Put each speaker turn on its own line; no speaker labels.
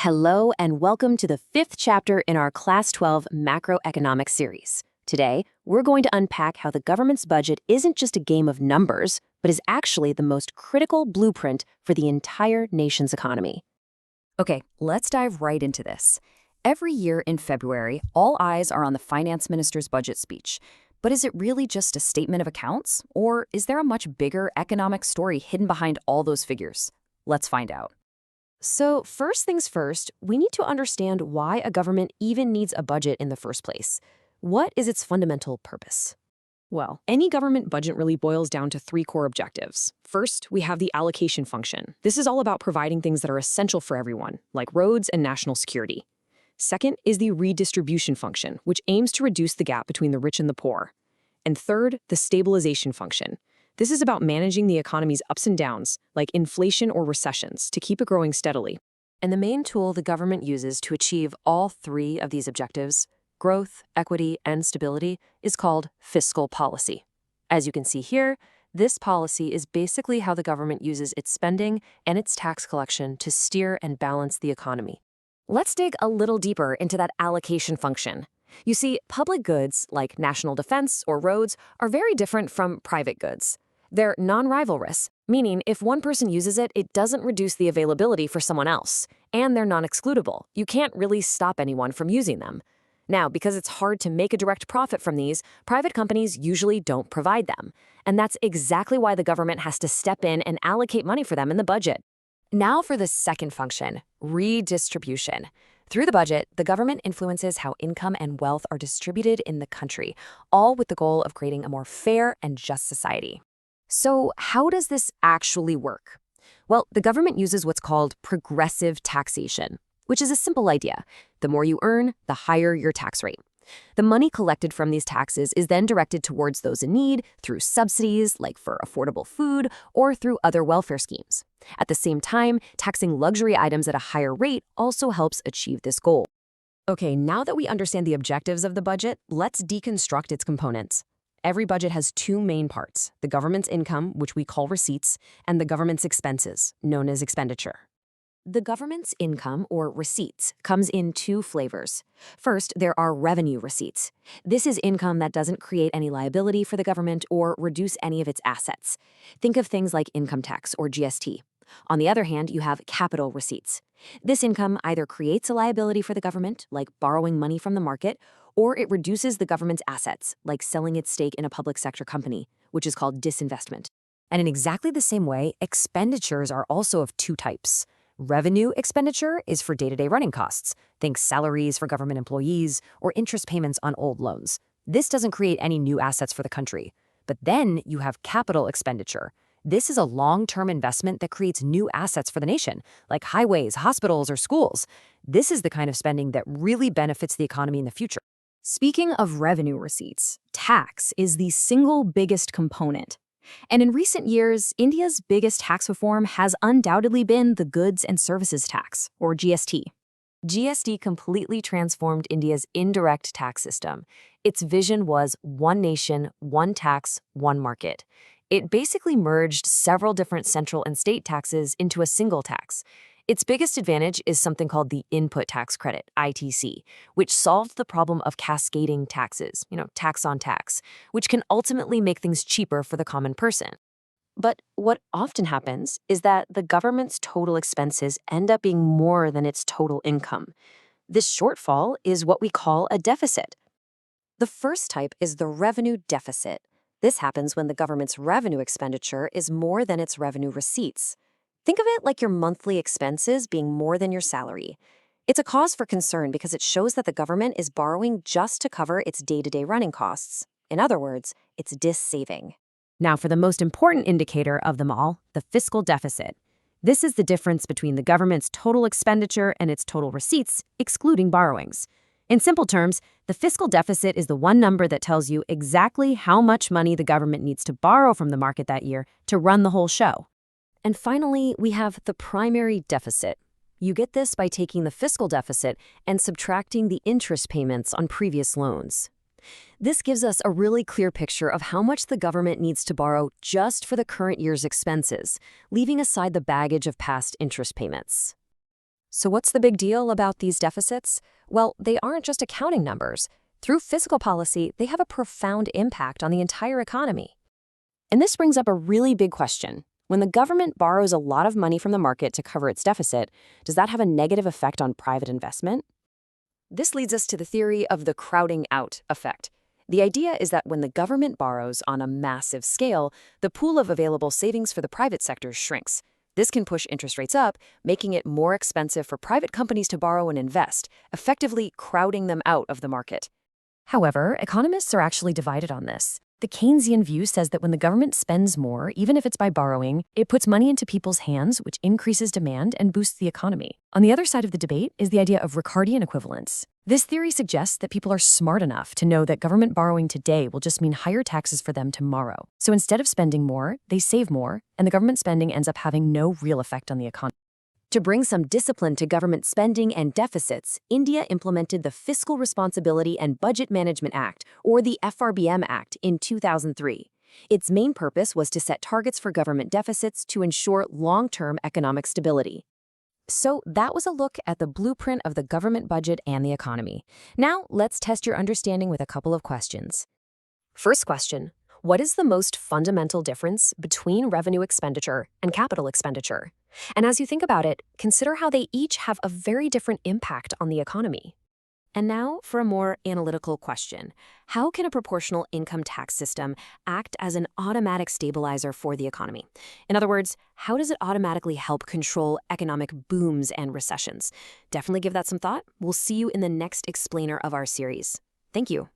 Hello and welcome to the fifth chapter in our Class 12 Macroeconomics series. Today, we're going to unpack how the government's budget isn't just a game of numbers, but is actually the most critical blueprint for the entire nation's economy.
Okay, let's dive right into this. Every year in February, all eyes are on the finance minister's budget speech. But is it really just a statement of accounts? Or is there a much bigger economic story hidden behind all those figures? Let's find out.
So first things first, we need to understand why a government even needs a budget in the first place. What is its fundamental purpose? Well, any government budget really boils down to three core objectives. First, we have the allocation function. This is all about providing things that are essential for everyone, like roads and national security. Second is the redistribution function, which aims to reduce the gap between the rich and the poor. And third, the stabilization function. This is about managing the economy's ups and downs, like inflation or recessions, to keep it growing steadily. And the main tool the government uses to achieve all three of these objectives, growth, equity, and stability, is called fiscal policy. As you can see here, this policy is basically how the government uses its spending and its tax collection to steer and balance the economy. Let's dig a little deeper into that allocation function. You see, public goods, like national defense or roads, are very different from private goods. They're non-rivalrous, meaning if one person uses it, it doesn't reduce the availability for someone else. And they're non-excludable. You can't really stop anyone from using them. Now, because it's hard to make a direct profit from these, private companies usually don't provide them. And that's exactly why the government has to step in and allocate money for them in the budget. Now for the second function, redistribution. Through the budget, the government influences how income and wealth are distributed in the country, all with the goal of creating a more fair and just society. So how does this actually work? Well, the government uses what's called progressive taxation, which is a simple idea. The more you earn, the higher your tax rate. The money collected from these taxes is then directed towards those in need through subsidies, like for affordable food, or through other welfare schemes. At the same time, taxing luxury items at a higher rate also helps achieve this goal. Okay, now that we understand the objectives of the budget, let's deconstruct its components. Every budget has two main parts, the government's income, which we call receipts, and the government's expenses, known as expenditure. The government's income, or receipts, comes in two flavors. First, there are revenue receipts. This is income that doesn't create any liability for the government or reduce any of its assets. Think of things like income tax or GST. On the other hand, you have capital receipts. This income either creates a liability for the government, like borrowing money from the market, or it reduces the government's assets, like selling its stake in a public sector company, which is called disinvestment. And in exactly the same way, expenditures are also of two types. Revenue expenditure is for day-to-day running costs. Think salaries for government employees or interest payments on old loans. This doesn't create any new assets for the country. But then you have capital expenditure. This is a long-term investment that creates new assets for the nation, like highways, hospitals, or schools. This is the kind of spending that really benefits the economy in the future. Speaking of revenue receipts, tax is the single biggest component. And in recent years, India's biggest tax reform has undoubtedly been the Goods and Services Tax, or GST. GST completely transformed India's indirect tax system. Its vision was one nation, one tax, one market. It basically merged several different central and state taxes into a single tax. Its biggest advantage is something called the input tax credit, ITC, which solved the problem of cascading taxes, tax on tax, which can ultimately make things cheaper for the common person. But what often happens is that the government's total expenses end up being more than its total income. This shortfall is what we call a deficit. The first type is the revenue deficit. This happens when the government's revenue expenditure is more than its revenue receipts. Think of it like your monthly expenses being more than your salary. It's a cause for concern because it shows that the government is borrowing just to cover its day-to-day running costs. In other words, it's dis-saving. Now for the most important indicator of them all, the fiscal deficit. This is the difference between the government's total expenditure and its total receipts, excluding borrowings. In simple terms, the fiscal deficit is the one number that tells you exactly how much money the government needs to borrow from the market that year to run the whole show. And finally, we have the primary deficit. You get this by taking the fiscal deficit and subtracting the interest payments on previous loans. This gives us a really clear picture of how much the government needs to borrow just for the current year's expenses, leaving aside the baggage of past interest payments. So what's the big deal about these deficits? Well, they aren't just accounting numbers. Through fiscal policy, they have a profound impact on the entire economy. And this brings up a really big question. When the government borrows a lot of money from the market to cover its deficit, does that have a negative effect on private investment? This leads us to the theory of the crowding out effect. The idea is that when the government borrows on a massive scale, the pool of available savings for the private sector shrinks. This can push interest rates up, making it more expensive for private companies to borrow and invest, effectively crowding them out of the market. However, economists are actually divided on this. The Keynesian view says that when the government spends more, even if it's by borrowing, it puts money into people's hands, which increases demand and boosts the economy. On the other side of the debate is the idea of Ricardian equivalence. This theory suggests that people are smart enough to know that government borrowing today will just mean higher taxes for them tomorrow. So instead of spending more, they save more, and the government spending ends up having no real effect on the economy. To bring some discipline to government spending and deficits, India implemented the Fiscal Responsibility and Budget Management Act, or the FRBM Act, in 2003. Its main purpose was to set targets for government deficits to ensure long-term economic stability. So that was a look at the blueprint of the government budget and the economy. Now, let's test your understanding with a couple of questions. First question, what is the most fundamental difference between revenue expenditure and capital expenditure? And as you think about it, consider how they each have a very different impact on the economy. And now for a more analytical question. How can a proportional income tax system act as an automatic stabilizer for the economy? In other words, how does it automatically help control economic booms and recessions? Definitely give that some thought. We'll see you in the next explainer of our series. Thank you.